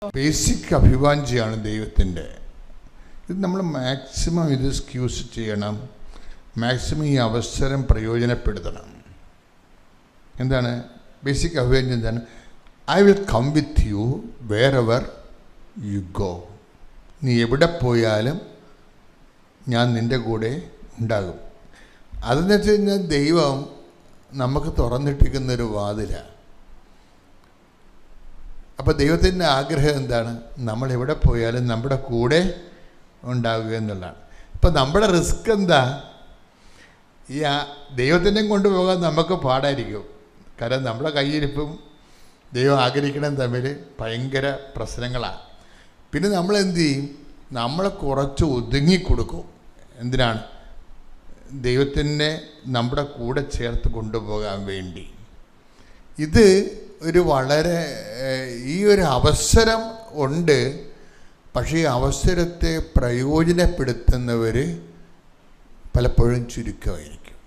Basic അഭിവാഞ്ചിയാണ് ദൈവത്തിൻ്റെ. ഇത് നമ്മൾ മാക്സിമം ഇത് സ്ക്യൂസ് ചെയ്യണം, മാക്സിമം ഈ അവസരം പ്രയോജനപ്പെടുത്തണം. എന്താണ് ബേസിക് അഭിവാഞ്ചി? എന്താണ്? I will come with you wherever you go. നീ എവിടെ പോയാലും ഞാൻ നിൻ്റെ കൂടെ ഉണ്ടാകും. അതെന്ന് വെച്ച് കഴിഞ്ഞാൽ ദൈവം നമുക്ക് തുറന്നിട്ടിരിക്കുന്നൊരു വാതിലാണ്. അപ്പോൾ ദൈവത്തിൻ്റെ ആഗ്രഹം എന്താണ്? നമ്മൾ എവിടെ പോയാലും നമ്മുടെ കൂടെ ഉണ്ടാകുക എന്നുള്ളതാണ്. ഇപ്പം നമ്മുടെ റിസ്ക് എന്താ? ഈ ദൈവത്തിൻ്റെയും കൊണ്ടുപോകാൻ നമുക്ക് പാടായിരിക്കും. കാരണം നമ്മുടെ കയ്യിരിപ്പും ദൈവം ആഗ്രഹിക്കണം തമ്മിൽ ഭയങ്കര പ്രശ്നങ്ങളാണ്. പിന്നെ നമ്മൾ എന്തു ചെയ്യും? നമ്മൾ കുറച്ച് ഒതുങ്ങിക്കൊടുക്കും. എന്തിനാണ്? ദൈവത്തിനെ നമ്മുടെ കൂടെ ചേർത്ത് കൊണ്ടുപോകാൻ വേണ്ടി. ഇത് ഒരു വളരെ ഈ ഒരു അവസരം ഉണ്ട്. പക്ഷേ ഈ അവസരത്തെ പ്രയോജനപ്പെടുത്തുന്നവർ പലപ്പോഴും ചുരുക്കമായിരിക്കും.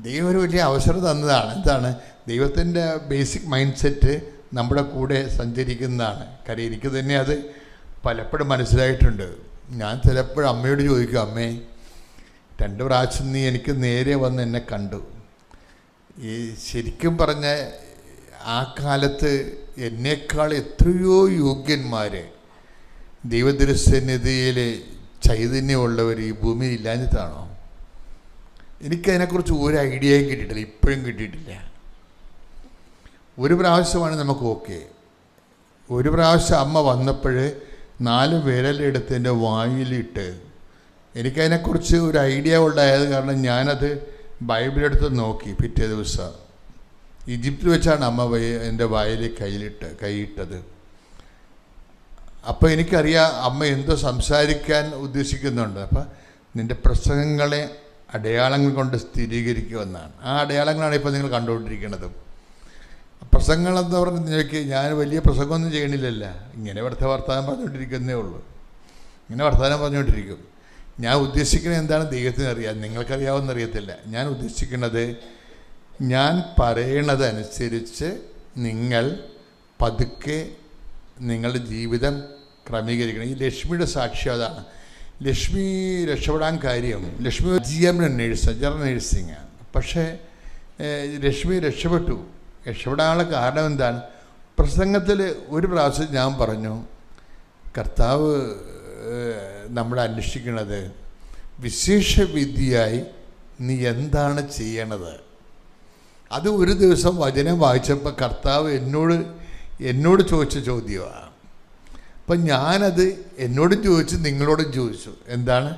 ദൈവം ഒരു വലിയ അവസരം തന്നതാണ്. എന്താണ്? ദൈവത്തിൻ്റെ ബേസിക് മൈൻഡ് സെറ്റ് നമ്മുടെ കൂടെ സഞ്ചരിക്കുന്നതാണ്. കാര്യം എനിക്ക് തന്നെ അത് പലപ്പോഴും മനസ്സിലായിട്ടുണ്ട്. ഞാൻ ചിലപ്പോഴും അമ്മയോട് ചോദിക്കും, അമ്മേ 2 പ്രാവശ്യം നീ എനിക്ക് നേരെ വന്ന് എന്നെ കണ്ടു. ഈ ശരിക്കും പറഞ്ഞ ആ കാലത്ത് എന്നേക്കാൾ എത്രയോ യോഗ്യന്മാർ ദൈവദൃശ്യനിധിയിൽ ചൈതന്യമുള്ളവർ ഈ ഭൂമിയിൽ ഇല്ലാഞ്ഞിട്ടാണോ? എനിക്കതിനെക്കുറിച്ച് ഒരു ഐഡിയയും കിട്ടിയിട്ടില്ല, ഇപ്പോഴും കിട്ടിയിട്ടില്ല. ഒരു പ്രാവശ്യമാണ് നമുക്ക് ഓക്കെ. ഒരു പ്രാവശ്യം അമ്മ വന്നപ്പോൾ 4 വിരലെടുത്ത് എൻ്റെ വായിലിട്ട്. എനിക്കതിനെക്കുറിച്ച് ഒരു ഐഡിയ ഉണ്ടായത് കാരണം ഞാനത് ബൈബിളെടുത്ത് നോക്കി. പിറ്റേ ദിവസം ഈജിപ്തിൽ വെച്ചാണ് അമ്മ എൻ്റെ വായിൽ കൈയിട്ടത്. അപ്പോൾ എനിക്കറിയാം അമ്മ എന്തോ സംസാരിക്കാൻ ഉദ്ദേശിക്കുന്നുണ്ട്. അപ്പം നിൻ്റെ പ്രസംഗങ്ങളെ അടയാളങ്ങൾ കൊണ്ട് സ്ഥിരീകരിക്കുമെന്നാണ്. ആ അടയാളങ്ങളാണ് ഇപ്പോൾ നിങ്ങൾ കണ്ടുകൊണ്ടിരിക്കുന്നത്. പ്രസംഗങ്ങളെന്ന് പറഞ്ഞ് ഞാൻ വലിയ പ്രസംഗമൊന്നും ചെയ്യണില്ലല്ല. ഇങ്ങനെ വർത്തമാനം പറഞ്ഞുകൊണ്ടിരിക്കുന്നേ ഉള്ളൂ. ഇങ്ങനെ വർത്തമാനം പറഞ്ഞുകൊണ്ടിരിക്കും. ഞാൻ ഉദ്ദേശിക്കുന്നത് എന്താണ് ദൈവത്തിന് അറിയാം, നിങ്ങൾക്കറിയാവുന്നറിയത്തില്ല. ഞാൻ ഉദ്ദേശിക്കുന്നത് ഞാൻ പറയണതനുസരിച്ച് നിങ്ങൾ പതുക്കെ നിങ്ങളുടെ ജീവിതം ക്രമീകരിക്കണം. ഈ ലക്ഷ്മിയുടെ സാക്ഷ്യം അതാണ്. ലക്ഷ്മി രക്ഷപ്പെടാൻ കാര്യം, ലക്ഷ്മി GM ജനറൽ നേഴ്സിംഗ്. പക്ഷേ ലക്ഷ്മി രക്ഷപ്പെടാനുള്ള കാരണം എന്താണ്? പ്രസംഗത്തിൽ ഒരു പ്രാവശ്യം ഞാൻ പറഞ്ഞു, കർത്താവ് നമ്മളെ അന്വേഷിക്കുന്നത് വിശേഷവിദ്യയായി നീ എന്താണ് ചെയ്യണത്. അത് ഒരു ദിവസം വചനം വായിച്ചപ്പോൾ കർത്താവ് എന്നോട് ചോദിച്ച ചോദ്യമാണ്. അപ്പം ഞാനത് എന്നോടും ചോദിച്ചു, നിങ്ങളോടും ചോദിച്ചു. എന്താണ്?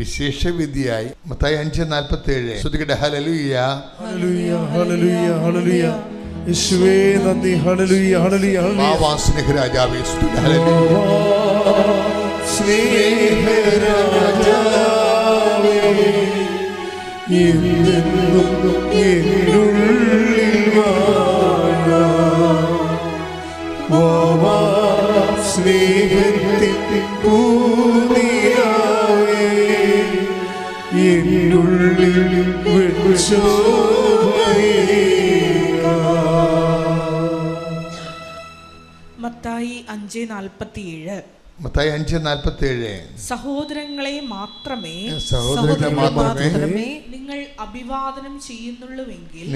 വിശേഷവിദ്യയായി. മത്തായി 5:47 ശ്രദ്ധിക്കട്ടെ. ഹല്ലേലൂയ ഹല്ലേലൂയ ഹല്ലേലൂയ ഹല്ലേലൂയ യേശുവേ നന്ദി. ഹല്ലേലൂയ ഹല്ലേലൂയ സ്നേഹരാജാവേ ഹല്ലേലൂയ സ്നേഹരാജാവേ എന്നെന്നും എന്നുള്ളിൽ വാഴാ സ്നേഹത്തിൻ പൂനിലാവേ എന്നുള്ളിൽ മത്തായി 5:47 സഹോദരങ്ങളെ മാത്രമേ നിങ്ങൾ അഭിവാദനം ചെയ്യുന്നുള്ളൂവെങ്കിൽ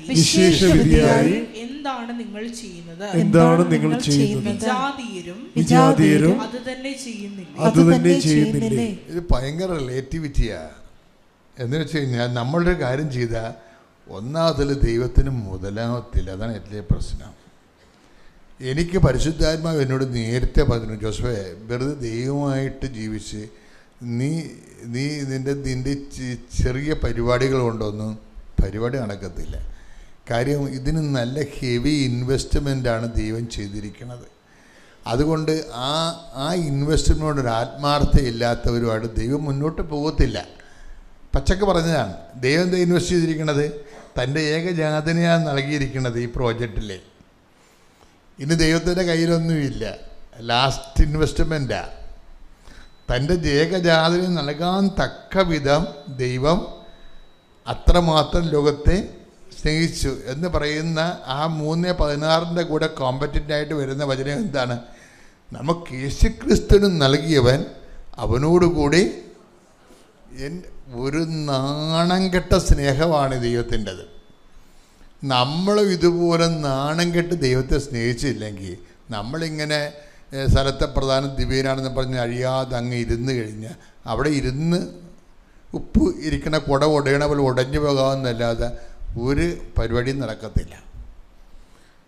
വിശേഷവിധിയായി എന്താണ് നിങ്ങൾ ചെയ്യുന്നത്? വിജാതീയരും അത് തന്നെ ചെയ്യുന്നില്ല. ഇത് ഭയങ്കര റിലേറ്റിവിറ്റിയാ. എന്ന് വെച്ച് കഴിഞ്ഞാൽ നമ്മളൊരു കാര്യം ചെയ്താൽ ഒന്നാമതിൽ ദൈവത്തിന് മുതലാകത്തില്ല. അതാണ് ഏറ്റവും പ്രശ്നം. എനിക്ക് പരിശുദ്ധാത്മാവ് എന്നോട് നേരത്തെ പറഞ്ഞു, ജോസഫേ വെറുതെ ദൈവമായിട്ട് ജീവിച്ച് നിൻ്റെ ചെറിയ പരിപാടികൾ കൊണ്ടൊന്നും പരിപാടി നടക്കത്തില്ല. കാര്യം ഇതിന് നല്ല ഹെവി ഇൻവെസ്റ്റ്മെൻറ്റാണ് ദൈവം ചെയ്തിരിക്കുന്നത്. അതുകൊണ്ട് ആ ഇൻവെസ്റ്റ്മെൻറ്റിനോട് ഒരു ആത്മാർത്ഥയില്ലാത്തവരുമായിട്ട് ദൈവം മുന്നോട്ട് പോകത്തില്ല. പച്ചക്ക് പറഞ്ഞതാണ്. ദൈവം എന്താ ഇൻവെസ്റ്റ് ചെയ്തിരിക്കുന്നത്? തൻ്റെ ഏകജാതനെയാണ് നൽകിയിരിക്കുന്നത് ഈ പ്രോജക്റ്റിലെ. ഇനി ദൈവത്തിൻ്റെ കയ്യിലൊന്നുമില്ല, ലാസ്റ്റ് ഇൻവെസ്റ്റ്മെൻറ്റാണ്. തൻ്റെ ഏകജാതനെ നൽകാൻ തക്ക വിധം ദൈവം അത്രമാത്രം ലോകത്തെ സ്നേഹിച്ചു എന്ന് പറയുന്ന ആ 3:16 കൂടെ കോമ്പറ്റൻ്റ് ആയിട്ട് വരുന്ന വചനം എന്താണ്? നമുക്ക് യേശുക്രിസ്തുവിന് നൽകിയവൻ അവനോടുകൂടി ഒരു നാണം കെട്ട സ്നേഹമാണ് ദൈവത്തിൻ്റെത്. നമ്മളും ഇതുപോലെ നാണം കെട്ട് ദൈവത്തെ സ്നേഹിച്ചില്ലെങ്കിൽ നമ്മളിങ്ങനെ സ്ഥലത്തെ പ്രധാന ദിവ്യനാണെന്ന് പറഞ്ഞ് അഴിയാതെ അങ്ങ് ഇരുന്ന് കഴിഞ്ഞാൽ അവിടെ ഇരുന്ന് ഉപ്പ് ഇരിക്കണ കുട ഉടയണ പോലെ ഉടഞ്ഞു പോകാമെന്നല്ലാതെ ഒരു പരിപാടിയും നടക്കത്തില്ല.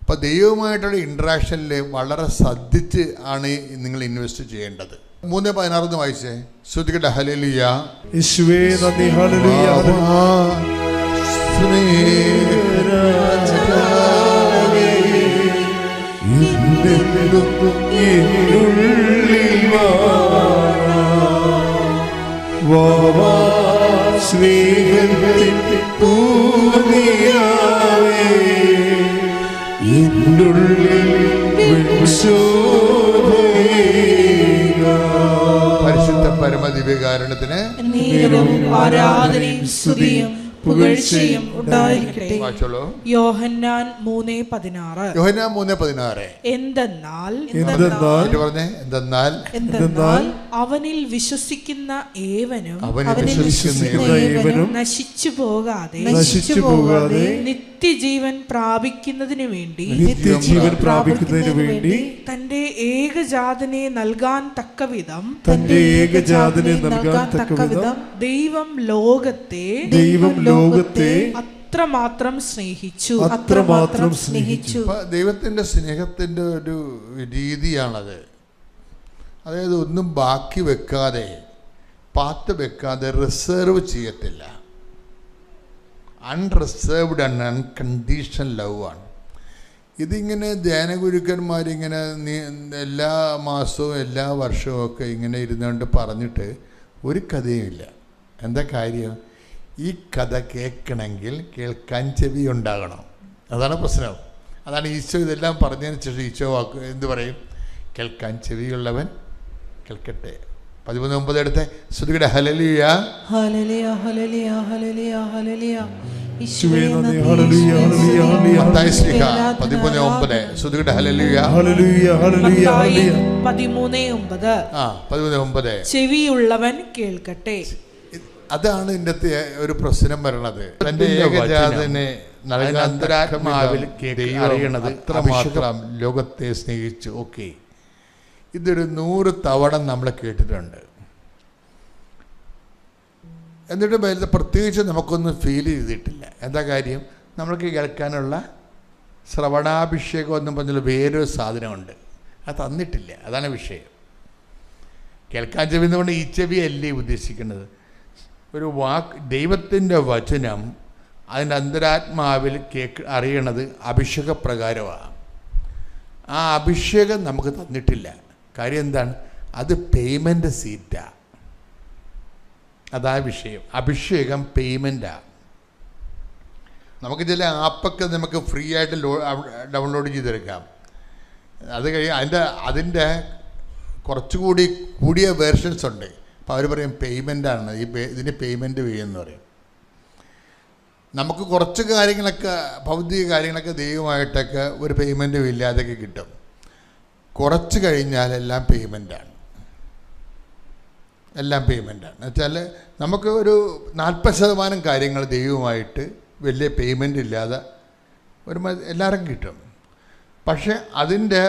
അപ്പോൾ ദൈവവുമായിട്ടുള്ള ഇൻട്രാക്ഷനിൽ വളരെ ശ്രദ്ധിച്ച് ആണ് നിങ്ങൾ ഇൻവെസ്റ്റ് ചെയ്യേണ്ടത്. 3:16 വായിച്ചേ. ശ്രുതികട്ടെ. ഹല്ലേലൂയ. യേശുവേ നന്ദി. ഹല്ലേലൂയ. പരിശുദ്ധ പരമദിവ്യകാരുണ്യത്തിന് ആരാധനയും സ്തുതിയും പുകഴ്ചയും ഉണ്ടായിരിക്കട്ടെ. യോഹന്നാൻ 3:16. യോഹന്നാൻ 3:16. എന്തെന്നാൽ അവനിൽ വിശ്വസിക്കുന്ന ഏവനും നശിച്ചു പോകാതെ നിത്യജീവൻ പ്രാപിക്കുന്നതിനു വേണ്ടി തന്റെ ഏകജാതനെ നൽകാൻ തക്കവിധം ദൈവം ലോകത്തെ അത്രമാത്രം സ്നേഹിച്ചു. ദൈവത്തിന്റെ സ്നേഹത്തിന്റെ ഒരു രീതിയാണത്. അതായത് ഒന്നും ബാക്കി വെക്കാതെ, പാത്ത് വെക്കാതെ, റിസർവ് ചെയ്യത്തില്ല. അൺറിസർവ്ഡ് ആൻഡ് അൺകണ്ടീഷണൽ ലവ് ആണ്. ഇതിങ്ങനെ ധ്യാനഗുരുക്കന്മാരിങ്ങനെ എല്ലാ മാസവും എല്ലാ വർഷവും ഒക്കെ ഇങ്ങനെ ഇരുന്നുകൊണ്ട് പറഞ്ഞിട്ട് ഒരു കഥയുമില്ല. എന്താ കാര്യം? ഈ കഥ കേൾക്കണമെങ്കിൽ കേൾക്കാൻ ചെവി ഉണ്ടാകണം. അതാണ് പ്രശ്നം. അതാണ് ഈശോ ഇതെല്ലാം പറഞ്ഞതിന് ശേഷം ഈശോ എന്ത് പറയും? കേൾക്കാൻ ചെവിയുള്ളവൻ കേൾക്കട്ടെ. 13:9 എടുത്ത് ശ്രുതികടെ. ഹല്ലേലൂയ. ഹല്ലേലൂയ. ഹല്ലേലൂയ. ഹല്ലേലൂയ. ഹല്ലേലൂയ. യേശുവേ നന്ദി. ഹല്ലേലൂയ. ഹല്ലേലൂയ. മത്തായി ശ്ലീഹ 13:9 ശ്രുതികടെ. ഹല്ലേലൂയ. ഹല്ലേലൂയ. ഹല്ലേലൂയ. ഹല്ലേലൂയ. 13:9. 13:9 ചെവിയുള്ളവൻ കേൾക്കട്ടെ. അതാണ് ഇതിൻ്റെ ഒരു പ്രശ്നം വരണത്. തൻ്റെ ഏകജാതനെ അന്തരാത്മാവിൽ അറിയണത് അത്രമാത്രം ലോകത്തെ സ്നേഹിച്ചു. ഓക്കെ, ഇതൊരു 100 തവണ നമ്മൾ കേട്ടിട്ടുണ്ട്. എന്നിട്ട് പ്രത്യേകിച്ച് നമുക്കൊന്നും ഫീൽ ചെയ്തിട്ടില്ല. എന്താ കാര്യം? നമ്മൾക്ക് കേൾക്കാനുള്ള ശ്രവണാഭിഷേകം എന്നും പറഞ്ഞാൽ വേറൊരു സാധനമുണ്ട്, അത് തന്നിട്ടില്ല. അതാണ് വിഷയം. കേൾക്കാൻ ചെവി എന്നുകൊണ്ട് ഈ ചെവി അല്ലേ ഉദ്ദേശിക്കുന്നത്. ഒരു വാക്ക്, ദൈവത്തിൻ്റെ വചനം അതിൻ്റെ അന്തരാത്മാവിൽ അറിയണത് അഭിഷേകപ്രകാരമാണ്. ആ അഭിഷേകം നമുക്ക് തന്നിട്ടില്ല. കാര്യം എന്താണ്? അത് പേയ്മെൻ്റ് സീറ്റാണ്. അതാ വിഷയം. അഭിഷേകം പേയ്മെൻറ്റാണ്. നമുക്ക് ചില ആപ്പൊക്കെ നമുക്ക് ഫ്രീ ആയിട്ട് ഡൗൺലോഡ് ചെയ്തെടുക്കാം. അത് കഴിഞ്ഞ് അതിൻ്റെ കുറച്ചുകൂടി കൂടിയ വേർഷൻസ് ഉണ്ട്. അപ്പോൾ അവർ പറയും പേയ്മെൻറ്റാണ്, ഇതിന് പേയ്മെൻറ്റ് ചെയ്യുമെന്ന് പറയും. നമുക്ക് കുറച്ച് കാര്യങ്ങളൊക്കെ, ഭൗതിക കാര്യങ്ങളൊക്കെ ദൈവമായിട്ടൊക്കെ ഒരു പേയ്മെൻറ്റും ഇല്ലാതൊക്കെ കിട്ടും. കുറച്ച് കഴിഞ്ഞാൽ എല്ലാം പേയ്മെൻറ്റാണ്. എല്ലാം പേയ്മെൻറ്റാണ് എന്നുവെച്ചാൽ നമുക്ക് ഒരു 40% കാര്യങ്ങൾ ദൈവമായിട്ട് വലിയ പേയ്മെൻ്റ് ഇല്ലാതെ ഒരു എല്ലാവർക്കും കിട്ടും. പക്ഷെ അതിൻ്റെ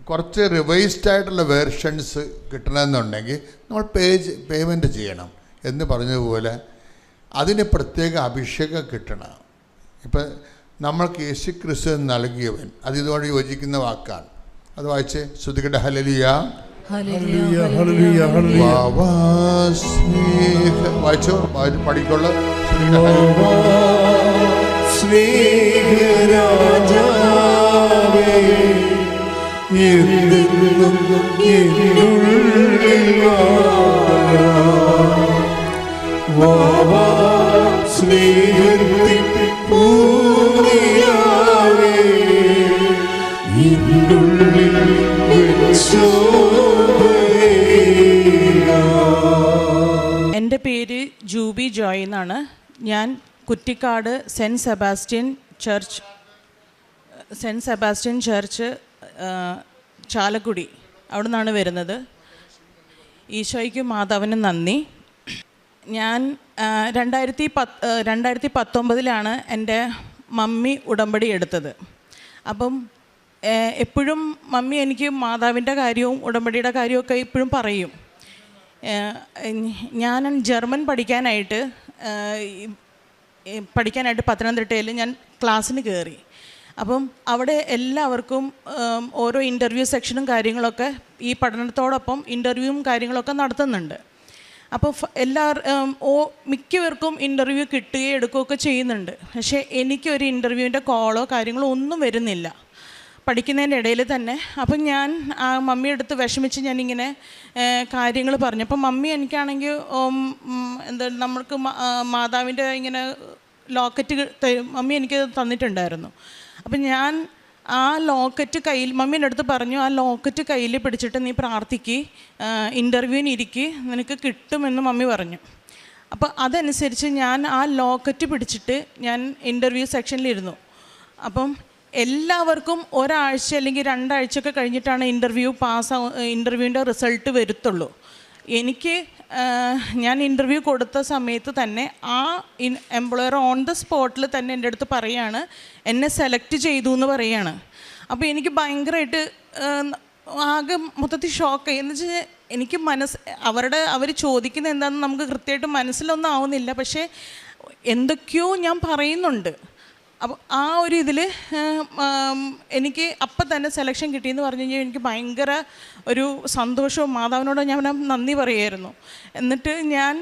കുറച്ച് റിവൈസ്ഡ് ആയിട്ടുള്ള വേർഷൻസ് കിട്ടണമെന്നുണ്ടെങ്കിൽ നമ്മൾ പേയ്മെൻറ്റ് ചെയ്യണം. എന്ന് പറഞ്ഞതുപോലെ അതിന് പ്രത്യേക അഭിഷേകം കിട്ടണം. ഇപ്പം നമ്മൾക്ക് യേശുക്രിസ്തു നൽകിയവൻ, അത് ഇതോടെ യോജിക്കുന്ന വാക്കാണ്. അത് വായിച്ച് ശ്രുതികട്ടെ. ഹല്ലേലൂയ. വായിച്ചോ, പഠിക്കുള്ള എൻ്റെ പേര് ജൂബി ജോയ് എന്നാണ്. ഞാൻ കുറ്റിക്കാട് സെൻറ്റ് സെബാസ്റ്റ്യൻ ചർച്ച് ചാലക്കുടി അവിടെ നിന്നാണ് വരുന്നത്. ഈശോയ്ക്കും മാതാവിനും നന്ദി. ഞാൻ 2019 എൻ്റെ മമ്മി ഉടമ്പടി എടുത്തത്. അപ്പം എപ്പോഴും മമ്മി എനിക്ക് മാതാവിൻ്റെ കാര്യവും ഉടമ്പടിയുടെ കാര്യമൊക്കെ ഇപ്പോഴും പറയും. ഞാൻ ജർമ്മൻ പഠിക്കാനായിട്ട് പത്തനംതിട്ടയിൽ ഞാൻ ക്ലാസ്സിന് കയറി. അപ്പം അവിടെ എല്ലാവർക്കും ഓരോ ഇൻ്റർവ്യൂ സെക്ഷനും കാര്യങ്ങളൊക്കെ ഈ പഠനത്തോടൊപ്പം ഇൻ്റർവ്യൂവും കാര്യങ്ങളൊക്കെ നടത്തുന്നുണ്ട്. അപ്പോൾ മിക്കവർക്കും ഇൻ്റർവ്യൂ കിട്ടുകയും എടുക്കുകയൊക്കെ ചെയ്യുന്നുണ്ട്. പക്ഷേ എനിക്കൊരു ഇൻ്റർവ്യൂവിൻ്റെ കോളോ കാര്യങ്ങളോ ഒന്നും വരുന്നില്ല പഠിക്കുന്നതിൻ്റെ ഇടയിൽ തന്നെ. അപ്പം ഞാൻ ആ മമ്മിയുടെ അടുത്ത് വിഷമിച്ച് ഞാനിങ്ങനെ കാര്യങ്ങൾ പറഞ്ഞു. അപ്പം മമ്മി എനിക്കാണെങ്കിൽ നമ്മൾക്ക് മാതാവിൻ്റെ ഇങ്ങനെ ലോക്കറ്റ് മമ്മി എനിക്ക് തന്നിട്ടുണ്ടായിരുന്നു. അപ്പം ഞാൻ ആ ലോക്കറ്റ് കയ്യിൽ മമ്മീൻ്റെ അടുത്ത് പറഞ്ഞു, ആ ലോക്കറ്റ് കയ്യിൽ പിടിച്ചിട്ട് നീ പ്രാർത്ഥിക്ക്, ഇൻ്റർവ്യൂവിന് ഇരിക്ക്, നിനക്ക് കിട്ടുമെന്ന് മമ്മി പറഞ്ഞു. അപ്പോൾ അതനുസരിച്ച് ഞാൻ ആ ലോക്കറ്റ് പിടിച്ചിട്ട് ഞാൻ ഇൻ്റർവ്യൂ സെക്ഷനിലിരുന്നു. അപ്പം എല്ലാവർക്കും ഒരാഴ്ച അല്ലെങ്കിൽ 2 ആഴ്ചയൊക്കെ കഴിഞ്ഞിട്ടാണ് ഇൻ്റർവ്യൂവിൻ്റെ റിസൾട്ട് വരുത്തുള്ളൂ. എനിക്ക് ഞാൻ ഇൻ്റർവ്യൂ കൊടുത്ത സമയത്ത് തന്നെ ആ എംപ്ലോയർ ഓൺ ദ സ്പോട്ടിൽ തന്നെ എൻ്റെ അടുത്ത് പറയാണ് എന്നെ സെലക്ട് ചെയ്തു എന്ന് പറയാണ്. അപ്പോൾ എനിക്ക് ഭയങ്കരമായിട്ട് ആകെ മൊത്തത്തിൽ ഷോക്കായി. എന്ന് വെച്ചാൽ എനിക്ക് അവർ ചോദിക്കുന്നത് എന്താണെന്ന് നമുക്ക് കൃത്യമായിട്ട് മനസ്സിലൊന്നും ആവുന്നില്ല. പക്ഷേ എന്തൊക്കെയോ ഞാൻ പറയുന്നുണ്ട്. അപ്പോൾ ആ ഒരു ഇതിൽ എനിക്ക് അപ്പം തന്നെ സെലക്ഷൻ കിട്ടിയെന്ന് പറഞ്ഞു കഴിഞ്ഞാൽ എനിക്ക് ഭയങ്കര ഒരു സന്തോഷവും മാതാവിനോട് ഞാൻ നന്ദി പറയുമായിരുന്നു. എന്നിട്ട് ഞാൻ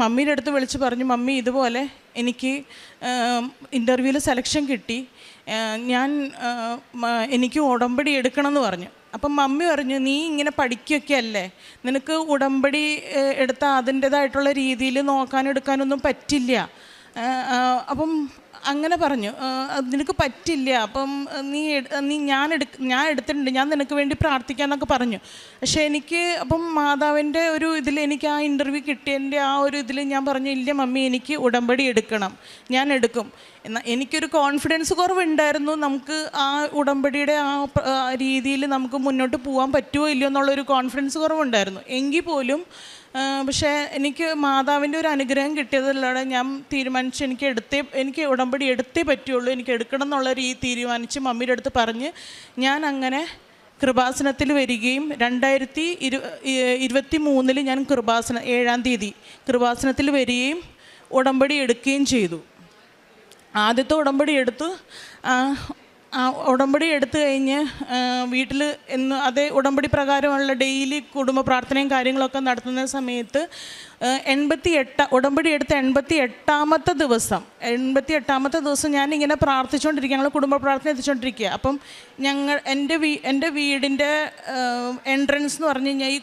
മമ്മീൻ്റെ അടുത്ത് വിളിച്ച് പറഞ്ഞു, മമ്മി ഇതുപോലെ എനിക്ക് ഇൻ്റർവ്യൂവിൽ സെലക്ഷൻ കിട്ടി, എനിക്ക് ഉടമ്പടി എടുക്കണം എന്ന് പറഞ്ഞു. അപ്പം മമ്മി പറഞ്ഞു, നീ ഇങ്ങനെ പഠിക്കുകയൊക്കെ അല്ലേ, നിനക്ക് ഉടമ്പടി എടുത്താൽ അതിൻ്റേതായിട്ടുള്ള രീതിയിൽ നോക്കാനെടുക്കാനൊന്നും പറ്റില്ല. അപ്പം അങ്ങനെ പറഞ്ഞു, നിനക്ക് പറ്റില്ല, അപ്പം ഞാൻ എടുത്തിട്ടുണ്ട്, ഞാൻ നിനക്ക് വേണ്ടി പ്രാർത്ഥിക്കാമെന്നൊക്കെ പറഞ്ഞു. പക്ഷേ എനിക്ക് അപ്പം മാതാവിൻ്റെ ഒരു ഇതിൽ എനിക്ക് ആ ഇൻ്റർവ്യൂ കിട്ടിയതിൻ്റെ ആ ഒരു ഇതിൽ ഞാൻ പറഞ്ഞു, ഇല്ല മമ്മി എനിക്ക് ഉടമ്പടി എടുക്കണം, ഞാൻ എടുക്കും. എന്നാൽ എനിക്കൊരു കോൺഫിഡൻസ് കുറവുണ്ടായിരുന്നു, നമുക്ക് ആ ഉടമ്പടിയുടെ ആ രീതിയിൽ നമുക്ക് മുന്നോട്ട് പോകാൻ പറ്റുമോ ഇല്ലയോ എന്നുള്ളൊരു കോൺഫിഡൻസ് കുറവുണ്ടായിരുന്നു. എങ്കിൽ പോലും പക്ഷേ എനിക്ക് മാതാവിൻ്റെ ഒരു അനുഗ്രഹം കിട്ടിയതല്ലാതെ ഞാൻ തീരുമാനിച്ച് എനിക്ക് ഉടമ്പടി എടുത്തേ പറ്റുള്ളൂ, എനിക്ക് എടുക്കണം എന്നുള്ള തീരുമാനിച്ച് മമ്മിയുടെ അടുത്ത് പറഞ്ഞ് ഞാൻ അങ്ങനെ കൃപാസനത്തിൽ വരികയും 2023 ഞാൻ 7-ാം തീയതി കൃപാസനത്തിൽ വരികയും ഉടമ്പടി എടുക്കുകയും ചെയ്തു. ആദ്യത്തെ ഉടമ്പടി എടുത്തു. ഉടമ്പടി എടുത്തു കഴിഞ്ഞ് വീട്ടിൽ അതേ ഉടമ്പടി പ്രകാരമുള്ള ഡെയിലി കുടുംബ പ്രാർത്ഥനയും കാര്യങ്ങളൊക്കെ നടത്തുന്ന സമയത്ത് ഉടമ്പടി എടുത്ത 88-ാമത്തെ ദിവസം ഞാനിങ്ങനെ പ്രാർത്ഥിച്ചുകൊണ്ടിരിക്കുക, ഞങ്ങൾ കുടുംബ പ്രാർത്ഥന എത്തിച്ചുകൊണ്ടിരിക്കുക. അപ്പം എൻ്റെ വീടിൻ്റെ എൻട്രൻസ് എന്ന് പറഞ്ഞു കഴിഞ്ഞാൽ ഈ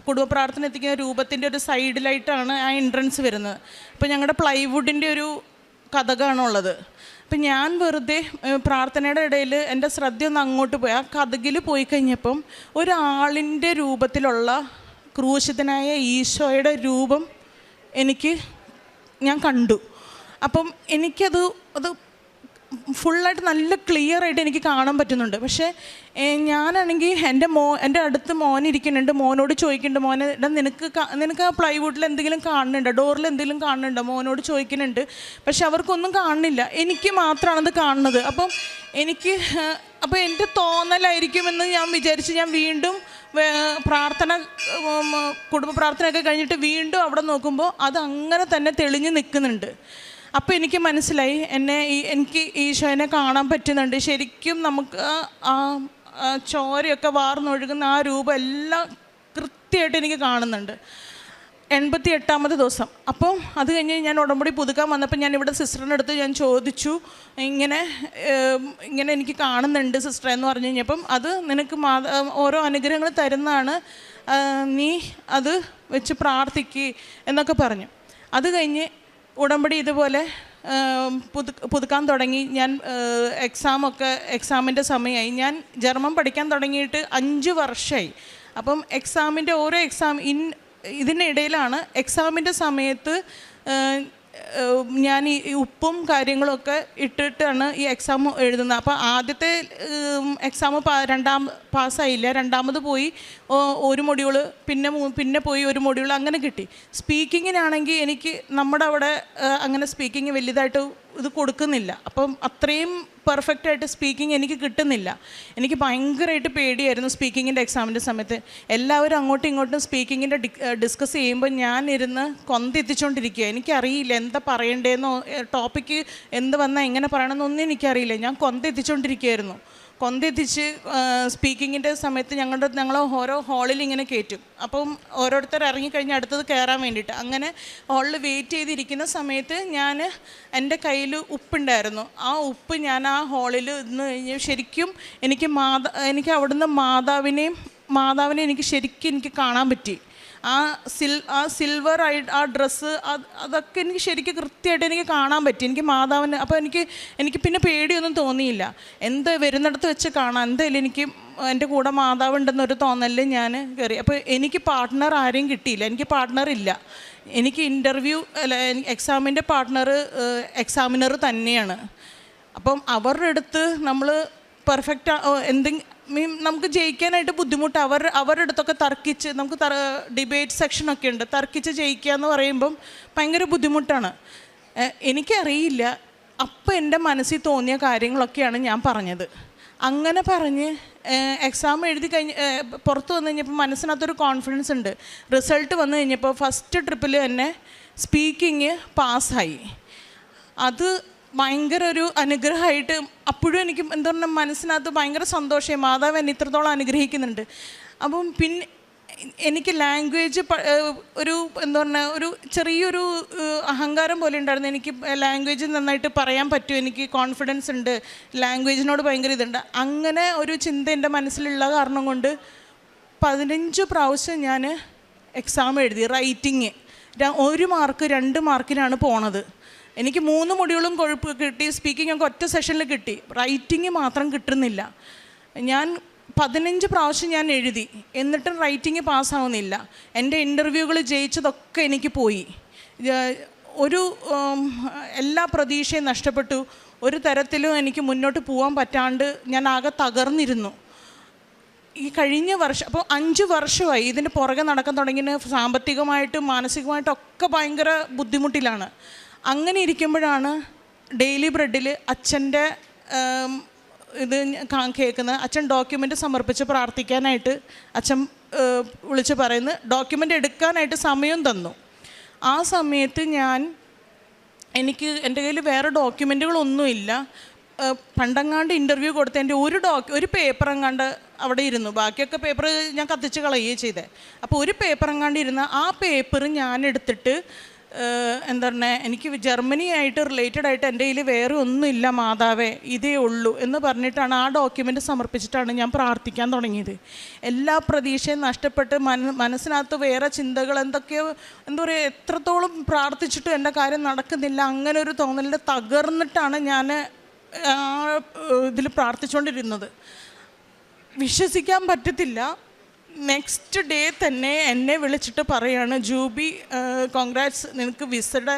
കുടുംബ പ്രാർത്ഥന എത്തിക്കുന്ന രൂപത്തിൻ്റെ ഒരു സൈഡിലായിട്ടാണ് ആ എൻട്രൻസ് വരുന്നത്. അപ്പം ഞങ്ങളുടെ പ്ലൈവുഡിൻ്റെ ഒരു കതകാണുള്ളത്. അപ്പം ഞാൻ വെറുതെ പ്രാർത്ഥനയുടെ ഇടയിൽ എൻ്റെ ശ്രദ്ധ ഒന്ന് അങ്ങോട്ട് പോയി ആ കതകിൽ പോയി കഴിഞ്ഞപ്പം ഒരാളിൻ്റെ രൂപത്തിലുള്ള ക്രൂശിതനായ ഈശോയുടെ രൂപം ഞാൻ കണ്ടു. അപ്പം എനിക്കത് ഫുള്ളായിട്ട് നല്ല ക്ലിയർ ആയിട്ട് എനിക്ക് കാണാൻ പറ്റുന്നുണ്ട്. പക്ഷേ ഞാനാണെങ്കിൽ എൻ്റെ അടുത്ത് മോനിരിക്കുന്നുണ്ട്, മോനോട് ചോദിക്കുന്നുണ്ട്, മോനെ നിനക്ക് ആ പ്ലൈവുഡിൽ എന്തെങ്കിലും കാണുന്നുണ്ടോ, ഡോറിൽ എന്തെങ്കിലും കാണുന്നുണ്ടോ, മോനോട് ചോദിക്കുന്നുണ്ട്. പക്ഷെ അവർക്കൊന്നും കാണുന്നില്ല, എനിക്ക് മാത്രമാണത് കാണുന്നത്. അപ്പം എൻ്റെ തോന്നലായിരിക്കുമെന്ന് ഞാൻ വിചാരിച്ച് ഞാൻ വീണ്ടും കുടുംബ പ്രാർത്ഥനയൊക്കെ കഴിഞ്ഞിട്ട് വീണ്ടും അവിടെ നോക്കുമ്പോൾ അത് അങ്ങനെ തന്നെ തെളിഞ്ഞ് നിൽക്കുന്നുണ്ട്. അപ്പോൾ എനിക്ക് മനസ്സിലായി എനിക്ക് ഈശോനെ കാണാൻ പറ്റുന്നുണ്ട്. ശരിക്കും നമുക്ക് ആ ചോരയൊക്കെ വാർന്നൊഴുകുന്ന ആ രൂപം എല്ലാം കൃത്യമായിട്ട് എനിക്ക് കാണുന്നുണ്ട്. 88-ാമത്തെ ദിവസം. അപ്പോൾ അത് കഴിഞ്ഞ് ഞാൻ ഉടമ്പടി പുതുക്കാൻ വന്നപ്പോൾ ഞാൻ ഇവിടെ സിസ്റ്ററിൻ്റെ അടുത്ത് ഞാൻ ചോദിച്ചു, ഇങ്ങനെ എനിക്ക് കാണുന്നുണ്ട് സിസ്റ്റർ എന്ന് പറഞ്ഞു കഴിഞ്ഞപ്പം അത് നിനക്ക് ഓരോ അനുഗ്രഹങ്ങൾ തരുന്നതാണ്, നീ അത് വെച്ച് പ്രാർത്ഥിക്കുക എന്നൊക്കെ പറഞ്ഞു. അത് കഴിഞ്ഞ് ഉടമ്പടി ഇതുപോലെ പുതുക്കാൻ തുടങ്ങി. ഞാൻ എക്സാമിൻ്റെ സമയമായി. ഞാൻ ജർമ്മൻ പഠിക്കാൻ തുടങ്ങിയിട്ട് 5 വർഷമായി. അപ്പം ഓരോ ഇതിനിടയിലാണ് എക്സാമിൻ്റെ സമയത്ത് ഞാൻ ഈ ഉപ്പും കാര്യങ്ങളൊക്കെ ഇട്ടിട്ടാണ് ഈ എക്സാം എഴുതുന്നത്. അപ്പോൾ ആദ്യത്തെ എക്സാം പാസ്സായില്ല, രണ്ടാമത് പോയി ഒരു മൊഡ്യൂൾ, പിന്നെ പോയി ഒരു മൊഡ്യൂൾ, അങ്ങനെ കിട്ടി. സ്പീക്കിങ്ങിനാണെങ്കിൽ എനിക്ക് നമ്മുടെ അവിടെ അങ്ങനെ സ്പീക്കിങ് വലുതായിട്ട് ഇത് കൊടുക്കുന്നില്ല. അപ്പം അത്രയും പെർഫെക്റ്റായിട്ട് സ്പീക്കിംഗ് എനിക്ക് കിട്ടുന്നില്ല. എനിക്ക് ഭയങ്കരമായിട്ട് പേടിയായിരുന്നു സ്പീക്കിങ്ങിൻ്റെ എക്സാമിൻ്റെ സമയത്ത്. എല്ലാവരും അങ്ങോട്ടും ഇങ്ങോട്ടും സ്പീക്കിങ്ങിൻ്റെ ഡിസ്കസ് ചെയ്യുമ്പോൾ ഞാൻ ഇരുന്ന് കൊന്തെത്തിച്ചുകൊണ്ടിരിക്കുക. എനിക്കറിയില്ല എന്താ പറയണ്ടേന്നോ, ടോപ്പിക്ക് എന്ത് വന്നാൽ എങ്ങനെ പറയണമെന്നൊന്നും എനിക്കറിയില്ല. ഞാൻ കൊന്തെത്തിച്ചുകൊണ്ടിരിക്കുകയായിരുന്നു. കൊന്തെത്തിച്ച് സ്പീക്കിങ്ങിൻ്റെ സമയത്ത് ഞങ്ങൾ ഓരോ ഹാളിൽ ഇങ്ങനെ കയറ്റും. അപ്പം ഓരോരുത്തർ ഇറങ്ങിക്കഴിഞ്ഞാൽ അടുത്തത് കയറാൻ വേണ്ടിയിട്ട് അങ്ങനെ ഹാളിൽ വെയിറ്റ് ചെയ്തിരിക്കുന്ന സമയത്ത് എൻ്റെ കയ്യിൽ ഉപ്പുണ്ടായിരുന്നു. ആ ഉപ്പ് ഞാൻ ആ ഹാളിൽ നിന്ന് കഴിഞ്ഞ് ശരിക്കും എനിക്ക് അവിടുന്ന് മാതാവിനെ എനിക്ക് ശരിക്കും എനിക്ക് കാണാൻ പറ്റി. ആ സിൽവർ ആ ഡ്രസ്സ് അതൊക്കെ എനിക്ക് ശരിക്കും കൃത്യമായിട്ട് എനിക്ക് കാണാൻ പറ്റി. എനിക്ക് മാതാവിന് അപ്പോൾ എനിക്ക് പിന്നെ പേടിയൊന്നും തോന്നിയില്ല. എന്ത് വരുന്നിടത്ത് വെച്ച് കാണാം, എന്തായാലും എനിക്ക് എൻ്റെ കൂടെ മാതാവുണ്ടെന്നൊരു തോന്നലിൽ ഞാൻ കയറി. അപ്പോൾ എനിക്ക് പാർട്ട്ണർ ആരെയും കിട്ടിയില്ല, എനിക്ക് പാർട്ട്ണറില്ല. എനിക്ക് എക്സാമിൻ്റെ പാർട്ട്ണർ എക്സാമിനർ തന്നെയാണ്. അപ്പം അവരുടെ അടുത്ത് നമ്മൾ പെർഫെക്റ്റ് നമുക്ക് ജയിക്കാനായിട്ട് ബുദ്ധിമുട്ട്. അവരുടെ അടുത്തൊക്കെ തർക്കിച്ച്, നമുക്ക് ഡിബേറ്റ് സെക്ഷനൊക്കെ ഉണ്ട്, തർക്കിച്ച് ജയിക്കുക എന്ന് പറയുമ്പം ഭയങ്കര ബുദ്ധിമുട്ടാണ്. എനിക്കറിയില്ല, അപ്പം എൻ്റെ മനസ്സിൽ തോന്നിയ കാര്യങ്ങളൊക്കെയാണ് ഞാൻ പറഞ്ഞത്. അങ്ങനെ പറഞ്ഞ് എക്സാം എഴുതി പുറത്ത് വന്നു കഴിഞ്ഞപ്പോൾ മനസ്സിനകത്തൊരു കോൺഫിഡൻസ് ഉണ്ട്. റിസൾട്ട് വന്നു കഴിഞ്ഞപ്പോൾ ഫസ്റ്റ് ട്രിപ്പിൽ തന്നെ സ്പീക്കിങ് പാസ്സായി. അത് ഭയങ്കര ഒരു അനുഗ്രഹമായിട്ട് അപ്പോഴും എനിക്ക് എന്താ പറഞ്ഞാൽ മനസ്സിനകത്ത് ഭയങ്കര സന്തോഷമായി. മാതാവ് എന്നെ ഇത്രത്തോളം അനുഗ്രഹിക്കുന്നുണ്ട്. അപ്പം പിന്നെ എനിക്ക് ലാംഗ്വേജ് ഒരു എന്താ പറഞ്ഞാൽ ഒരു ചെറിയൊരു അഹങ്കാരം പോലെ ഉണ്ടായിരുന്നു. എനിക്ക് ലാംഗ്വേജ് നന്നായിട്ട് പറയാൻ പറ്റും, എനിക്ക് കോൺഫിഡൻസ് ഉണ്ട്, ലാംഗ്വേജിനോട് ഭയങ്കര ഇതുണ്ട്. അങ്ങനെ ഒരു ചിന്ത എൻ്റെ മനസ്സിലുള്ള കാരണം കൊണ്ട് 15 പ്രാവശ്യം ഞാൻ എക്സാം എഴുതി. റൈറ്റിങ് 1 മാർക്ക് 2 മാർക്കിനാണ് പോണത്. എനിക്ക് 3 മൊഡ്യൂളും കൊഴുപ്പ് കിട്ടി, സ്പീക്കിംഗ് ഒക്കെ ഒറ്റ സെഷനിൽ കിട്ടി. റൈറ്റിംഗ് മാത്രം കിട്ടുന്നില്ല. ഞാൻ 15 പ്രാവശ്യം ഞാൻ എഴുതി, എന്നിട്ടും റൈറ്റിംഗ് പാസ്സാവുന്നില്ല. എൻ്റെ ഇൻ്റർവ്യൂകൾ ജയിച്ചതൊക്കെ എനിക്ക് പോയി. എല്ലാ പ്രതീക്ഷയും നഷ്ടപ്പെട്ടു. ഒരു തരത്തിലും എനിക്ക് മുന്നോട്ട് പോകാൻ പറ്റാണ്ട് ഞാൻ ആകെ തകർന്നിരുന്നു. ഈ കഴിഞ്ഞ വർഷം അപ്പോൾ 5 വർഷമായി ഇതിൻ്റെ പുറകെ നടക്കാൻ തുടങ്ങിയ. സാമ്പത്തികമായിട്ടും മാനസികമായിട്ടൊക്കെ ഭയങ്കര ബുദ്ധിമുട്ടിലാണ്. അങ്ങനെ ഇരിക്കുമ്പോഴാണ് ഡെയിലി ബ്രെഡിൽ അച്ഛൻ്റെ ഇത് കേൾക്കുന്നത്. അച്ഛൻ ഡോക്യുമെൻ്റ് സമർപ്പിച്ച് പ്രാർത്ഥിക്കാനായിട്ട് അച്ഛൻ വിളിച്ച് പറയുന്നത്, ഡോക്യുമെൻ്റ് എടുക്കാനായിട്ട് സമയം തന്നു. ആ സമയത്ത് എനിക്ക് എൻ്റെ കയ്യിൽ വേറെ ഡോക്യുമെൻറ്റുകളൊന്നുമില്ല. പണ്ടങ്ങാണ്ട് ഇൻ്റർവ്യൂ കൊടുത്തതിൻ്റെ ഒരു പേപ്പർ എങ്ങാണ്ട് അവിടെ ഇരുന്നു. ബാക്കിയൊക്കെ പേപ്പർ ഞാൻ കത്തിച്ച് കളയുകയും ചെയ്തേ. അപ്പോൾ ഒരു പേപ്പർ എങ്ങാണ്ട് ഇരുന്ന് ആ പേപ്പർ ഞാൻ എടുത്തിട്ട് എന്താ പറഞ്ഞാൽ എനിക്ക് ജർമ്മനിയായിട്ട് റിലേറ്റഡ് ആയിട്ട് എൻ്റെ കയ്യിൽ വേറെ ഒന്നുമില്ല മാതാവേ, ഇതേ ഉള്ളൂ എന്ന് പറഞ്ഞിട്ടാണ് ആ ഡോക്യുമെൻ്റ് സമർപ്പിച്ചിട്ടാണ് ഞാൻ പ്രാർത്ഥിക്കാൻ തുടങ്ങിയത്. എല്ലാ പ്രതീക്ഷയും നഷ്ടപ്പെട്ട് മനസ്സിനകത്ത് വേറെ ചിന്തകൾ എന്തൊക്കെയോ എന്താ പറയുക, എത്രത്തോളം പ്രാർത്ഥിച്ചിട്ടും എൻ്റെ കാര്യം നടക്കുന്നില്ല. അങ്ങനെ ഒരു തോന്നലിൽ തകർന്നിട്ടാണ് ഞാൻ ഇതിൽ പ്രാർത്ഥിച്ചുകൊണ്ടിരുന്നത്. വിശ്വസിക്കാൻ പറ്റത്തില്ല. നെക്സ്റ്റ് ഡേ തന്നെ എന്നെ വിളിച്ചിട്ട് പറയാണ്, ജൂബി കോൺഗ്രാറ്റ്സ്, നിനക്ക് വിസയുടെ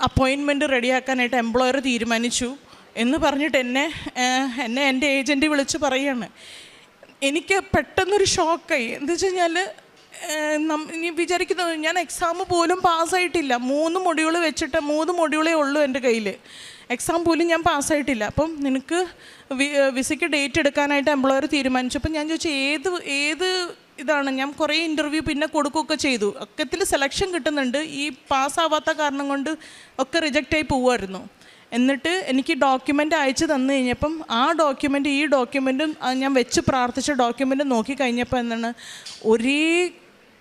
അപ്പോയിൻമെൻറ്റ് റെഡിയാക്കാനായിട്ട് എംപ്ലോയർ തീരുമാനിച്ചു എന്ന് പറഞ്ഞിട്ട് എന്നെ എൻ്റെ ഏജൻറ്റ് വിളിച്ച് പറയുകയാണ്. എനിക്ക് പെട്ടെന്നൊരു ഷോക്കായി. എന്താ വെച്ച് കഴിഞ്ഞാൽ ഇനി വിചാരിക്കുന്നത്, ഞാൻ എക്സാം പോലും പാസ്സായിട്ടില്ല. 3 മൊഡ്യൂൾ വെച്ചിട്ട് 3 മൊഡ്യൂളേ ഉള്ളൂ എൻ്റെ കയ്യിൽ. എക്സാം പോലും ഞാൻ പാസ്സായിട്ടില്ല. അപ്പം നിനക്ക് വിസയ്ക്ക് ഡേറ്റ് എടുക്കാനായിട്ട് എംപ്ലോയർ തീരുമാനിച്ചു. അപ്പം ഞാൻ ചോദിച്ചു ഏത് ഇതാണ്. ഞാൻ കുറേ ഇൻ്റർവ്യൂ പിന്നെ കൊടുക്കുകയൊക്കെ ചെയ്തു. ഒക്കത്തിൽ സെലക്ഷൻ കിട്ടുന്നുണ്ട്. ഈ പാസ്സാവാത്ത കാരണം കൊണ്ട് ഒക്കെ റിജക്റ്റായി പോവുമായിരുന്നു. എന്നിട്ട് എനിക്ക് ഡോക്യുമെൻ്റ് അയച്ചു തന്നു കഴിഞ്ഞപ്പം ആ ഈ ഡോക്യുമെൻറ്റും ഞാൻ വെച്ച് പ്രാർത്ഥിച്ച ഡോക്യുമെൻ്റ് നോക്കി കഴിഞ്ഞപ്പോൾ എന്താണ്, ഒരേ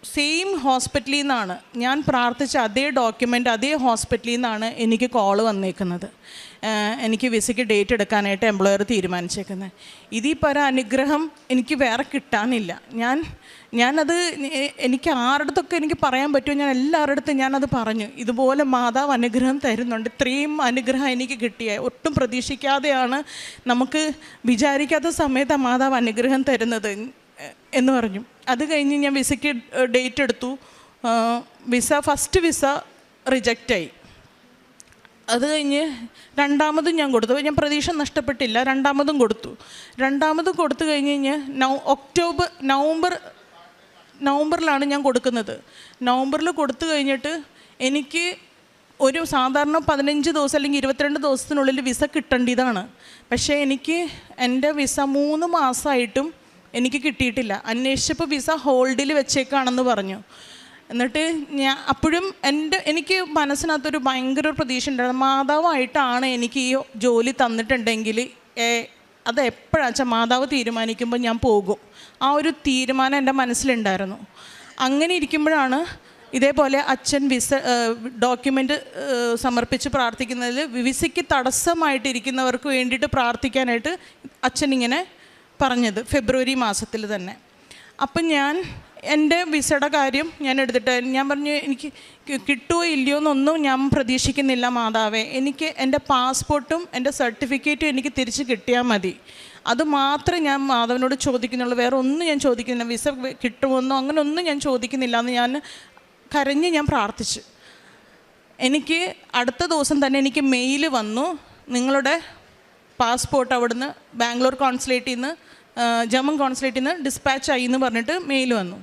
സെയിം ഹോസ്പിറ്റലിൽ നിന്നാണ് ഞാൻ പ്രാർത്ഥിച്ച അതേ ഡോക്യുമെൻ്റ് അതേ ഹോസ്പിറ്റലിൽ നിന്നാണ് എനിക്ക് കോള് വന്നേക്കുന്നത്. എനിക്ക് വിസയ്ക്ക് ഡേറ്റ് എടുക്കാനായിട്ട് എംപ്ലോയർ തീരുമാനിച്ചേക്കുന്നത്. ഇതിൽ പര അനുഗ്രഹം എനിക്ക് വേറെ കിട്ടാനില്ല. ഞാനത് എനിക്ക് ആരുടെടുത്തൊക്കെ എനിക്ക് പറയാൻ പറ്റുമോ, ഞാൻ എല്ലാവരുടെ അടുത്തും ഞാനത് പറഞ്ഞു. ഇതുപോലെ മാതാവ് അനുഗ്രഹം തരുന്നുണ്ട്. ഇത്രയും അനുഗ്രഹം എനിക്ക് കിട്ടിയ, ഒട്ടും പ്രതീക്ഷിക്കാതെയാണ്, നമുക്ക് വിചാരിക്കാത്ത സമയത്താണ് മാതാവ് അനുഗ്രഹം തരുന്നത് എന്ന് പറഞ്ഞു. അത് കഴിഞ്ഞ് ഞാൻ വിസയ്ക്ക് ഡേറ്റ് എടുത്തു. ഫസ്റ്റ് വിസ റിജക്റ്റായി. അത് കഴിഞ്ഞ് രണ്ടാമതും ഞാൻ കൊടുത്തു. ഞാൻ പ്രതീക്ഷ നഷ്ടപ്പെട്ടില്ല, രണ്ടാമതും കൊടുത്തു. രണ്ടാമതും കൊടുത്തു കഴിഞ്ഞ് നവംബറിലാണ് ഞാൻ കൊടുക്കുന്നത്. നവംബറിൽ കൊടുത്തു കഴിഞ്ഞിട്ട് എനിക്ക് ഒരു സാധാരണ 15 ദിവസം അല്ലെങ്കിൽ 22 ദിവസത്തിനുള്ളിൽ വിസ കിട്ടേണ്ടതാണ്. പക്ഷേ എനിക്ക് എൻ്റെ വിസ 3 മാസമായിട്ടും എനിക്ക് കിട്ടിയിട്ടില്ല. അന്വേഷിച്ചപ്പോൾ വിസ ഹോൾഡിൽ വെച്ചേക്കാണെന്ന് പറഞ്ഞു. എന്നിട്ട് അപ്പോഴും എനിക്ക് മനസ്സിനകത്തൊരു ഭയങ്കര പ്രതീക്ഷ ഉണ്ടായിരുന്നു. മാതാവായിട്ടാണ് എനിക്ക് ഈ ജോലി തന്നിട്ടുണ്ടെങ്കിൽ അത് എപ്പോഴാണെന്ന് വെച്ചാൽ മാതാവ് തീരുമാനിക്കുമ്പോൾ ഞാൻ പോകും. ആ ഒരു തീരുമാനം എൻ്റെ മനസ്സിലുണ്ടായിരുന്നു. അങ്ങനെ ഇരിക്കുമ്പോഴാണ് ഇതേപോലെ അച്ഛൻ ഡോക്യുമെൻ്റ് സമർപ്പിച്ച് പ്രാർത്ഥിക്കുന്നതിൽ വിസയ്ക്ക് തടസ്സമായിട്ടിരിക്കുന്നവർക്ക് വേണ്ടിയിട്ട് പ്രാർത്ഥിക്കാനായിട്ട് അച്ഛൻ ഇങ്ങനെ പറഞ്ഞത് ഫെബ്രുവരി മാസത്തിൽ തന്നെ. അപ്പം ഞാൻ എൻ്റെ വിസയുടെ കാര്യം ഞാൻ എടുത്തിട്ട് ഞാൻ പറഞ്ഞു, എനിക്ക് കിട്ടുമോ ഇല്ലയോ എന്നൊന്നും ഞാൻ പ്രതീക്ഷിക്കുന്നില്ല മാതാവേ, എനിക്ക് എൻ്റെ പാസ്പോർട്ടും എൻ്റെ സർട്ടിഫിക്കറ്റും എനിക്ക് തിരിച്ച് കിട്ടിയാൽ മതി. അത് മാത്രമേ ഞാൻ മാധവനോട് ചോദിക്കുന്നുള്ളൂ, വേറെ ഒന്നും ഞാൻ ചോദിക്കുന്നില്ല. വിസ കിട്ടുമെന്നോ അങ്ങനെ ഒന്നും ഞാൻ ചോദിക്കുന്നില്ല എന്ന് ഞാൻ കരഞ്ഞ് ഞാൻ പ്രാർത്ഥിച്ചു. എനിക്ക് അടുത്ത ദിവസം തന്നെ എനിക്ക് മെയിൽ വന്നു, നിങ്ങളുടെ പാസ്പോർട്ട് അവിടുന്ന് ബാംഗ്ലൂർ കോൺസുലേറ്റിൽ നിന്ന് ജർമ്മൻ കോൺസുലേറ്റിൽ നിന്ന് ഡിസ്പാച്ച് ആയി എന്ന് പറഞ്ഞിട്ട് മെയിൽ വന്നു.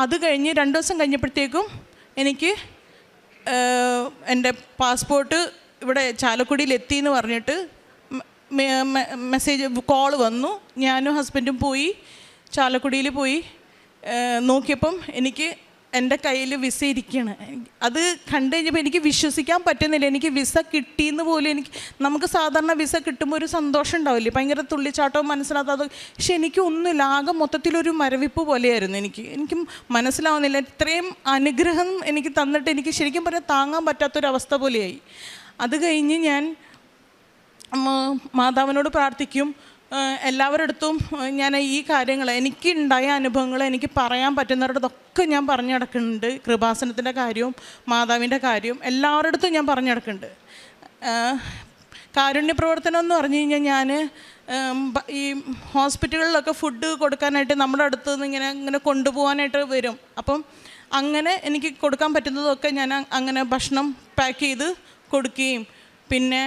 അത് കഴിഞ്ഞ് 2 ദിവസം കഴിഞ്ഞപ്പോഴത്തേക്കും എനിക്ക് എൻ്റെ പാസ്പോർട്ട് ഇവിടെ ചാലക്കുടിയിൽ എത്തിയെന്ന് പറഞ്ഞിട്ട് കോൾ വന്നു. ഞാനും ഹസ്ബൻഡും പോയി ചാലക്കുടിയിൽ പോയി നോക്കിയപ്പം എനിക്ക് എൻ്റെ കയ്യിൽ വിസ ഇരിക്കുകയാണ്. അത് കണ്ടു കഴിഞ്ഞപ്പോൾ എനിക്ക് വിശ്വസിക്കാൻ പറ്റുന്നില്ല. എനിക്ക് വിസ കിട്ടിയെന്ന് പോലും നമുക്ക് സാധാരണ വിസ കിട്ടുമ്പോൾ ഒരു സന്തോഷം ഉണ്ടാവില്ലേ, ഭയങ്കര തുള്ളിച്ചാട്ടവും മനസ്സിലാകാതെ. പക്ഷെ എനിക്കൊന്നുമില്ല, ആകെ മൊത്തത്തിലൊരു മരവിപ്പ് പോലെയായിരുന്നു. എനിക്ക് മനസ്സിലാവുന്നില്ല. ഇത്രയും അനുഗ്രഹം എനിക്ക് തന്നിട്ട് എനിക്ക് ശരിക്കും പറഞ്ഞാൽ താങ്ങാൻ പറ്റാത്തൊരവസ്ഥ പോലെയായി. അത് കഴിഞ്ഞ് ഞാൻ മാതാവിനോട് പ്രാർത്ഥിക്കും. എല്ലാവരുടെ അടുത്തും ഞാൻ ഈ കാര്യങ്ങൾ എനിക്കുണ്ടായ അനുഭവങ്ങൾ എനിക്ക് പറയാൻ പറ്റുന്നവരുടെതൊക്കെ ഞാൻ പറഞ്ഞു നടക്കുന്നുണ്ട്. കൃപാസനത്തിൻ്റെ കാര്യവും മാതാവിൻ്റെ കാര്യവും എല്ലാവരുടെ അടുത്തും ഞാൻ പറഞ്ഞു നടക്കുന്നുണ്ട്. കാരുണ്യ പ്രവർത്തനം എന്ന് പറഞ്ഞു കഴിഞ്ഞാൽ ഞാൻ ഈ ഹോസ്പിറ്റലുകളിലൊക്കെ ഫുഡ് കൊടുക്കാനായിട്ട് നമ്മുടെ അടുത്ത് നിന്ന് ഇങ്ങനെ കൊണ്ടുപോകാനായിട്ട് വരും. അപ്പം അങ്ങനെ എനിക്ക് കൊടുക്കാൻ പറ്റുന്നതൊക്കെ ഞാൻ അങ്ങനെ ഭക്ഷണം പാക്ക് ചെയ്ത് കൊടുക്കുകയും പിന്നെ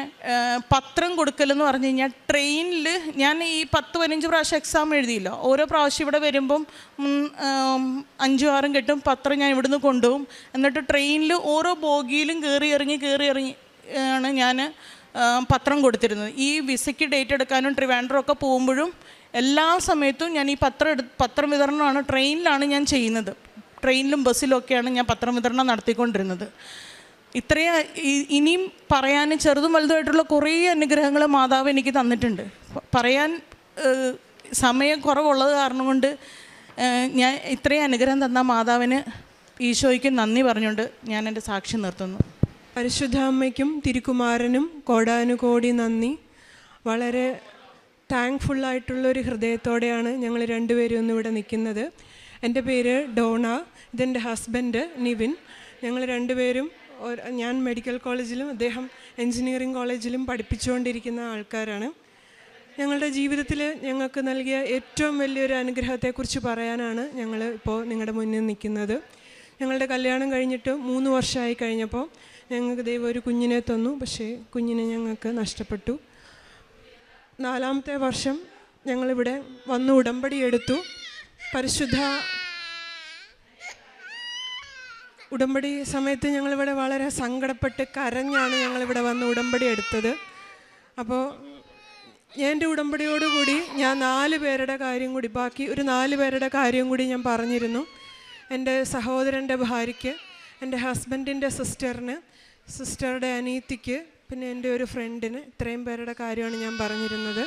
പത്രം കൊടുക്കലെന്ന് പറഞ്ഞു കഴിഞ്ഞാൽ ട്രെയിനിൽ ഞാൻ ഈ 10-15 പ്രാവശ്യം എക്സാം എഴുതിയില്ല. ഓരോ പ്രാവശ്യം ഇവിടെ വരുമ്പം 5-6 കെട്ടും പത്രം ഞാൻ ഇവിടുന്ന് കൊണ്ടുപോകും. എന്നിട്ട് ട്രെയിനിൽ ഓരോ ബോഗിയിലും കയറി ഇറങ്ങി ആണ് ഞാൻ പത്രം കൊടുത്തിരുന്നത്. ഈ വിസയ്ക്ക് ഡേറ്റ് എടുക്കാനും ട്രിവാൻഡ്രമൊക്കെ പോകുമ്പോഴും എല്ലാ സമയത്തും ഞാൻ ഈ പത്രം വിതരണമാണ് ട്രെയിനിലാണ് ഞാൻ ചെയ്യുന്നത്. ട്രെയിനിലും ബസ്സിലും ഒക്കെയാണ് ഞാൻ പത്രം വിതരണം നടത്തിക്കൊണ്ടിരുന്നത്. ഇനിയും പറയാൻ ചെറുതും വലുതുമായിട്ടുള്ള കുറേ അനുഗ്രഹങ്ങൾ മാതാവ് എനിക്ക് തന്നിട്ടുണ്ട്. പറയാൻ സമയം കുറവുള്ളത് കാരണം കൊണ്ട് ഞാൻ ഇത്രയും അനുഗ്രഹം തന്ന മാതാവിന് ഈശോയ്ക്ക് നന്ദി പറഞ്ഞുകൊണ്ട് ഞാൻ എൻ്റെ സാക്ഷ്യം നിർത്തുന്നു. പരിശുദ്ധ അമ്മയ്ക്കും തിരുക്കുമാരനും കോടാനുകോടി നന്ദി. വളരെ താങ്ക്ഫുള്ളായിട്ടുള്ളൊരു ഹൃദയത്തോടെയാണ് ഞങ്ങൾ രണ്ടുപേരും ഇന്നിവിടെ നിൽക്കുന്നത്. എൻ്റെ പേര് ഡോണ, ഇതെൻ്റെ ഹസ്ബൻഡ് നിവിൻ. ഞങ്ങൾ രണ്ടുപേരും ഞാൻ മെഡിക്കൽ കോളേജിലും അദ്ദേഹം എൻജിനീയറിംഗ് കോളേജിലും പഠിപ്പിച്ചുകൊണ്ടിരിക്കുന്ന ആൾക്കാരാണ്. ഞങ്ങളുടെ ജീവിതത്തിൽ ഞങ്ങൾക്ക് നൽകിയ ഏറ്റവും വലിയൊരു അനുഗ്രഹത്തെക്കുറിച്ച് പറയാനാണ് ഞങ്ങൾ ഇപ്പോൾ നിങ്ങളുടെ മുന്നിൽ നിൽക്കുന്നത്. ഞങ്ങളുടെ കല്യാണം കഴിഞ്ഞിട്ട് 3 വർഷമായി കഴിഞ്ഞപ്പോൾ ഞങ്ങൾക്ക് ദൈവം ഒരു കുഞ്ഞിനെ തന്നു. പക്ഷേ കുഞ്ഞിനെ ഞങ്ങൾക്ക് നഷ്ടപ്പെട്ടു. 4ാമത്തെ വർഷം ഞങ്ങളിവിടെ വന്ന് ഉടമ്പടി എടുത്തു. പരിശുദ്ധ ഉടമ്പടി സമയത്ത് ഞങ്ങളിവിടെ വളരെ സങ്കടപ്പെട്ട് കരഞ്ഞാണ് ഞങ്ങളിവിടെ വന്ന് ഉടമ്പടി എടുത്തത്. അപ്പോൾ എൻ്റെ ഉടമ്പടിയോടുകൂടി ഞാൻ 4 പേരുടെ കാര്യം കൂടി ബാക്കി ഒരു 4 പേരുടെ കാര്യം കൂടി ഞാൻ പറഞ്ഞിരുന്നു. എൻ്റെ സഹോദരൻ്റെ ഭാര്യയ്ക്ക്, എൻ്റെ ഹസ്ബൻഡിൻ്റെ സിസ്റ്ററിന്, സിസ്റ്ററുടെ അനിയത്തിക്ക്, പിന്നെ എൻ്റെ ഒരു ഫ്രണ്ടിന്, ഇത്രയും പേരുടെ കാര്യമാണ് ഞാൻ പറഞ്ഞിരുന്നത്.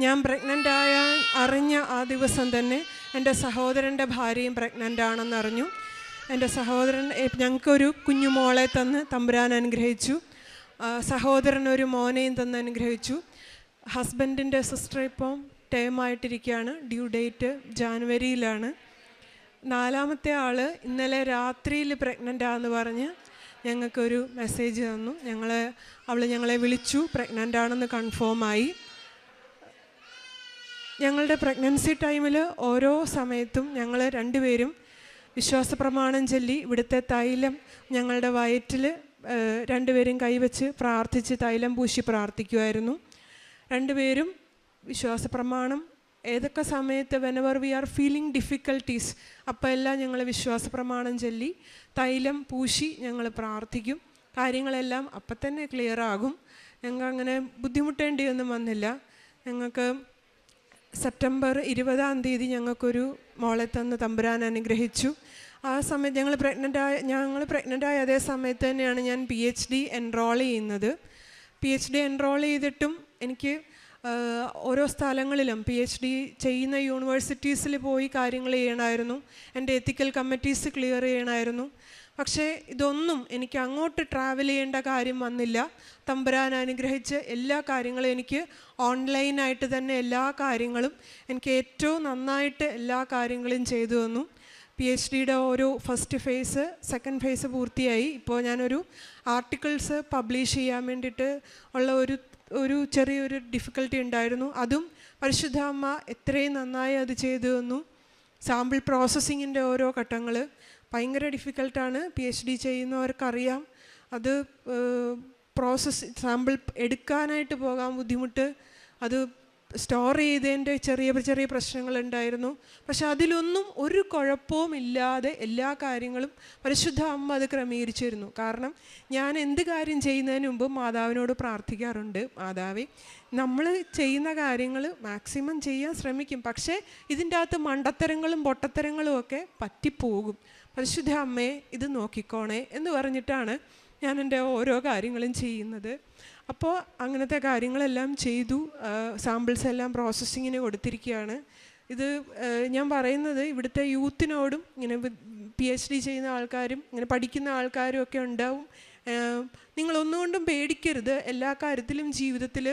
ഞാൻ പ്രഗ്നൻ്റ് അറിഞ്ഞ ആ ദിവസം തന്നെ എൻ്റെ സഹോദരൻ്റെ ഭാര്യയും പ്രഗ്നൻ്റ് ആണെന്നറിഞ്ഞു. എൻ്റെ സഹോദരൻ ഞങ്ങൾക്കൊരു കുഞ്ഞു മോളെ തന്ന് തമ്പുരാൻ അനുഗ്രഹിച്ചു. സഹോദരനൊരു മോനെയും തന്ന് അനുഗ്രഹിച്ചു. ഹസ്ബൻഡിൻ്റെ സിസ്റ്റർ ഇപ്പം ടേമായിട്ടിരിക്കുകയാണ്. Due date ജാനുവരിയിലാണ്. 4ാമത്തെ ആൾ ഇന്നലെ രാത്രിയിൽ പ്രഗ്നൻ്റ് ആണെന്ന് പറഞ്ഞ് ഞങ്ങൾക്കൊരു മെസ്സേജ് തന്നു. അവൾ ഞങ്ങളെ വിളിച്ചു, പ്രഗ്നൻ്റ് ആണെന്ന് കൺഫേമായി. ഞങ്ങളുടെ പ്രഗ്നൻസി ടൈമിൽ ഓരോ സമയത്തും ഞങ്ങൾ രണ്ടുപേരും വിശ്വാസ പ്രമാണം ചൊല്ലി ഇവിടുത്തെ തൈലം ഞങ്ങളുടെ വയറ്റിൽ രണ്ടുപേരും കൈവച്ച് പ്രാർത്ഥിച്ച് തൈലം പൂശി പ്രാർത്ഥിക്കുമായിരുന്നു. രണ്ടുപേരും വിശ്വാസ പ്രമാണം ഏതൊക്കെ സമയത്ത് whenever we are feeling difficulties അപ്പോൾ എല്ലാം ഞങ്ങൾ വിശ്വാസ പ്രമാണം ചൊല്ലി തൈലം പൂശി ഞങ്ങൾ പ്രാർത്ഥിക്കും. കാര്യങ്ങളെല്ലാം അപ്പം തന്നെ ക്ലിയർ ആകും. ഞങ്ങൾക്ക് അങ്ങനെ ബുദ്ധിമുട്ടേണ്ടിയൊന്നും വന്നില്ല. ഞങ്ങൾക്ക് സെപ്റ്റംബർ 20 ഞങ്ങൾക്കൊരു മോളെ തന്ന് തമ്പുരാൻ അനുഗ്രഹിച്ചു. ആ സമയത്ത് ഞങ്ങൾ പ്രഗ്നൻ്റായ അതേ സമയത്ത് തന്നെയാണ് ഞാൻ PhD എൻറോൾ ചെയ്യുന്നത്. PhD എൻറോൾ ചെയ്തിട്ടും എനിക്ക് ഓരോ സ്ഥലങ്ങളിലും PhD ചെയ്യുന്ന യൂണിവേഴ്സിറ്റീസിൽ പോയി കാര്യങ്ങൾ ചെയ്യണമായിരുന്നു. എൻ്റെ എത്തിക്കൽ കമ്മിറ്റീസ് ക്ലിയർ ചെയ്യണമായിരുന്നു. പക്ഷേ ഇതൊന്നും എനിക്ക് അങ്ങോട്ട് ട്രാവൽ ചെയ്യേണ്ട കാര്യം വന്നില്ല. തമ്പുരാൻ അനുഗ്രഹിച്ച് എല്ലാ കാര്യങ്ങളും എനിക്ക് ഓൺലൈനായിട്ട് തന്നെ എല്ലാ കാര്യങ്ങളും എനിക്ക് ഏറ്റവും നന്നായിട്ട് എല്ലാ കാര്യങ്ങളും ചെയ്തു തന്നു. PhDയുടെ ഓരോ ഫസ്റ്റ് ഫേസ് സെക്കൻഡ് ഫേസ് പൂർത്തിയായി. ഇപ്പോൾ ഞാനൊരു ആർട്ടിക്കിൾസ് പബ്ലിഷ് ചെയ്യാൻ വേണ്ടിയിട്ട് ഉള്ള ഒരു ചെറിയൊരു ഡിഫിക്കൽട്ടി ഉണ്ടായിരുന്നു. അതും പരിശുദ്ധ അമ്മ എത്രയും നന്നായി അത് ചെയ്തു തന്നു. സാമ്പിൾ പ്രോസസ്സിങ്ങിൻ്റെ ഓരോ ഘട്ടങ്ങൾ ഭയങ്കര ഡിഫിക്കൽട്ടാണ്. PhD ചെയ്യുന്നവർക്കറിയാം. അത് സാമ്പിൾ എടുക്കാനായിട്ട് പോകാൻ ബുദ്ധിമുട്ട്, അത് സ്റ്റോർ ചെയ്തതിൻ്റെ ചെറിയ ചെറിയ പ്രശ്നങ്ങളുണ്ടായിരുന്നു. പക്ഷെ അതിലൊന്നും ഒരു കുഴപ്പവും ഇല്ലാതെ എല്ലാ കാര്യങ്ങളും പരിശുദ്ധ അമ്മ അത് ക്രമീകരിച്ചിരുന്നു. കാരണം ഞാൻ എന്ത് കാര്യം ചെയ്യുന്നതിന് മുമ്പ് മാതാവിനോട് പ്രാർത്ഥിക്കാറുണ്ട്, മാതാവേ നമ്മൾ ചെയ്യുന്ന കാര്യങ്ങൾ മാക്സിമം ചെയ്യാൻ ശ്രമിക്കും, പക്ഷേ ഇതിൻ്റെ അകത്ത് മണ്ടത്തരങ്ങളും പൊട്ടത്തരങ്ങളും ഒക്കെ പറ്റിപ്പോകും. പരിശുദ്ധ അമ്മയെ ഇത് നോക്കിക്കോണേ എന്ന് പറഞ്ഞിട്ടാണ് ഞാൻ എൻ്റെ ഓരോ കാര്യങ്ങളും ചെയ്യുന്നത്. അപ്പോൾ അങ്ങനത്തെ കാര്യങ്ങളെല്ലാം ചെയ്തു. സാമ്പിൾസ് എല്ലാം പ്രോസസ്സിങ്ങിന് കൊടുത്തിരിക്കുകയാണ്. ഇത് ഞാൻ പറയുന്നത് ഇവിടുത്തെ യൂത്തിനോടും ഇങ്ങനെ PhD ചെയ്യുന്ന ആൾക്കാരും ഇങ്ങനെ പഠിക്കുന്ന ആൾക്കാരും ഒക്കെ ഉണ്ടാവും. നിങ്ങളൊന്നുകൊണ്ടും പേടിക്കരുത്. എല്ലാ കാര്യത്തിലും ജീവിതത്തിൽ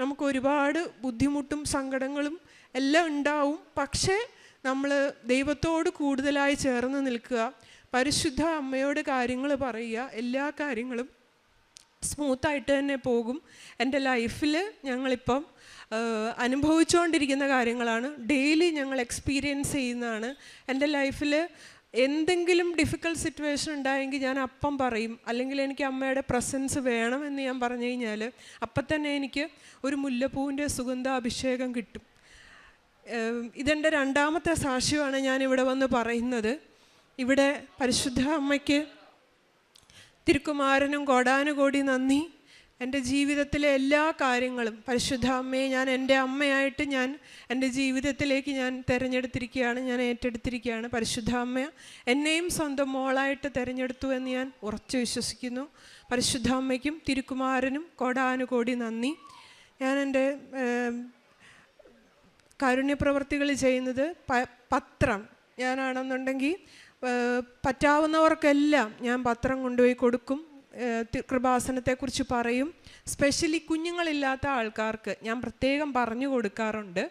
നമുക്ക് ഒരുപാട് ബുദ്ധിമുട്ടും സങ്കടങ്ങളും എല്ലാം ഉണ്ടാവും. പക്ഷേ നമ്മൾ ദൈവത്തോട് കൂടുതലായി ചേർന്ന് നിൽക്കുക, പരിശുദ്ധ അമ്മയോട് കാര്യങ്ങൾ പറയുക, എല്ലാ കാര്യങ്ങളും സ്മൂത്തായിട്ട് തന്നെ പോകും. എൻ്റെ ലൈഫിൽ ഞങ്ങളിപ്പം അനുഭവിച്ചുകൊണ്ടിരിക്കുന്ന കാര്യങ്ങളാണ്, ഡെയിലി ഞങ്ങൾ എക്സ്പീരിയൻസ് ചെയ്യുന്നതാണ്. എൻ്റെ ലൈഫിൽ എന്തെങ്കിലും ഡിഫിക്കൽട്ട് സിറ്റുവേഷൻ ഉണ്ടായെങ്കിൽ ഞാൻ അപ്പം പറയും, അല്ലെങ്കിൽ എനിക്ക് അമ്മയുടെ പ്രസൻസ് വേണം എന്ന് ഞാൻ പറഞ്ഞു കഴിഞ്ഞാൽ അപ്പം തന്നെ എനിക്ക് ഒരു മുല്ലപ്പൂവിൻ്റെ സുഗന്ധാഭിഷേകം കിട്ടും. ഇതെൻ്റെ രണ്ടാമത്തെ സാക്ഷ്യമാണ് ഞാനിവിടെ വന്ന് പറയുന്നത്. ഇവിടെ പരിശുദ്ധ അമ്മയ്ക്ക് തിരുക്കുമാരനും കോടാനുകോടി നന്ദി. എൻ്റെ ജീവിതത്തിലെ എല്ലാ കാര്യങ്ങളും പരിശുദ്ധ അമ്മയെ ഞാൻ എൻ്റെ അമ്മയായിട്ട് ഞാൻ എൻ്റെ ജീവിതത്തിലേക്ക് ഞാൻ തിരഞ്ഞെടുത്തിരിക്കുകയാണ്, ഞാൻ ഏറ്റെടുത്തിരിക്കുകയാണ്. പരിശുദ്ധ അമ്മ എന്നെയും സ്വന്തം മോളായിട്ട് തിരഞ്ഞെടുത്തു എന്ന് ഞാൻ ഉറച്ചു വിശ്വസിക്കുന്നു. പരിശുദ്ധ അമ്മയ്ക്കും തിരുക്കുമാരനും കോടാനുകോടി നന്ദി. ഞാൻ എൻ്റെ കാരുണ്യപ്രവർത്തികൾ ചെയ്യുന്നത് പത്രം ഞാനാണെന്നുണ്ടെങ്കിൽ പറ്റാവുന്നവർക്കെല്ലാം ഞാൻ പത്രം കൊണ്ടുപോയി കൊടുക്കും, കൃപാസനത്തെക്കുറിച്ച് പറയും. സ്പെഷ്യലി കുഞ്ഞുങ്ങളില്ലാത്ത ആൾക്കാർക്ക് ഞാൻ പ്രത്യേകം പറഞ്ഞു കൊടുക്കാറുണ്ട്.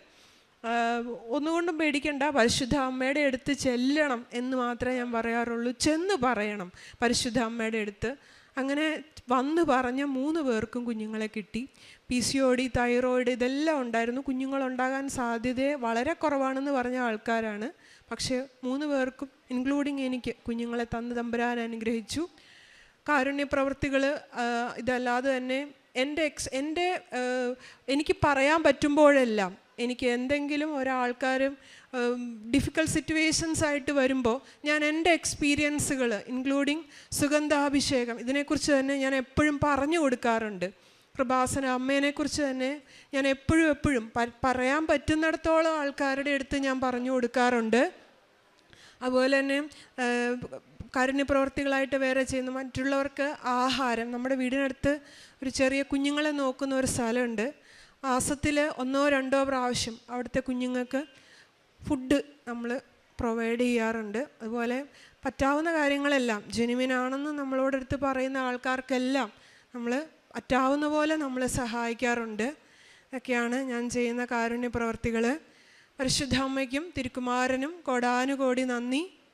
ഒന്നുകൊണ്ടും പേടിക്കണ്ട, പരിശുദ്ധ അമ്മയുടെ അടുത്ത് ചെല്ലണം എന്ന് മാത്രമേ ഞാൻ പറയാറുള്ളൂ. ചെന്ന് പറയണം പരിശുദ്ധ അമ്മയുടെ അടുത്ത്. അങ്ങനെ വന്ന് പറഞ്ഞ 3 പേർക്കും കുഞ്ഞുങ്ങളെ കിട്ടി. PCOD, തൈറോയിഡ് ഇതെല്ലാം ഉണ്ടായിരുന്നു. കുഞ്ഞുങ്ങളുണ്ടാകാൻ സാധ്യത വളരെ കുറവാണെന്ന് പറഞ്ഞ ആൾക്കാരാണ്. പക്ഷേ 3 പേർക്കും ഇൻക്ലൂഡിങ് എനിക്ക് കുഞ്ഞുങ്ങളെ തന്ന് തമ്പുരാൻ അനുഗ്രഹിച്ചു. കാരുണ്യപ്രവർത്തികൾ ഇതല്ലാതെ തന്നെ എനിക്ക് പറയാൻ പറ്റുമ്പോഴെല്ലാം എനിക്ക് എന്തെങ്കിലും ഒരാൾക്കാരും ഡിഫിക്കൽട്ട് സിറ്റുവേഷൻസ് ആയിട്ട് വരുമ്പോൾ ഞാൻ എൻ്റെ എക്സ്പീരിയൻസുകൾ ഇൻക്ലൂഡിങ് സുഗന്ധാഭിഷേകം ഇതിനെക്കുറിച്ച് തന്നെ ഞാൻ എപ്പോഴും പറഞ്ഞു കൊടുക്കാറുണ്ട്. കൃപാസന അമ്മേനെക്കുറിച്ച് തന്നെ ഞാൻ എപ്പോഴും പറയാൻ പറ്റുന്നിടത്തോളം ആൾക്കാരുടെ അടുത്ത് ഞാൻ പറഞ്ഞു കൊടുക്കാറുണ്ട്. അതുപോലെ തന്നെ കാരുണ്യപ്രവർത്തികളായിട്ട് വേറെ ചെയ്യുന്നു. മറ്റുള്ളവർക്ക് ആഹാരം, നമ്മുടെ വീടിനടുത്ത് ഒരു ചെറിയ കുഞ്ഞുങ്ങളെ നോക്കുന്ന ഒരു സ്ഥലമുണ്ട്. മാസത്തിൽ 1-2 പ്രാവശ്യം അവിടുത്തെ കുഞ്ഞുങ്ങൾക്ക് ഫുഡ് നമ്മൾ പ്രൊവൈഡ് ചെയ്യാറുണ്ട്. അതുപോലെ പറ്റാവുന്ന കാര്യങ്ങളെല്ലാം ജെനുവിനാണെന്ന് നമ്മളോടടുത്ത് പറയുന്ന ആൾക്കാർക്കെല്ലാം നമ്മൾ പറ്റാവുന്ന പോലെ നമ്മൾ സഹായിക്കാറുണ്ട്. ഇതൊക്കെയാണ് ഞാൻ ചെയ്യുന്ന കാരുണ്യ പ്രവർത്തികൾ. പരിശുദ്ധ അമ്മയ്ക്കും തിരുക്കുമാരനും കോടാനുകോടി നന്ദി.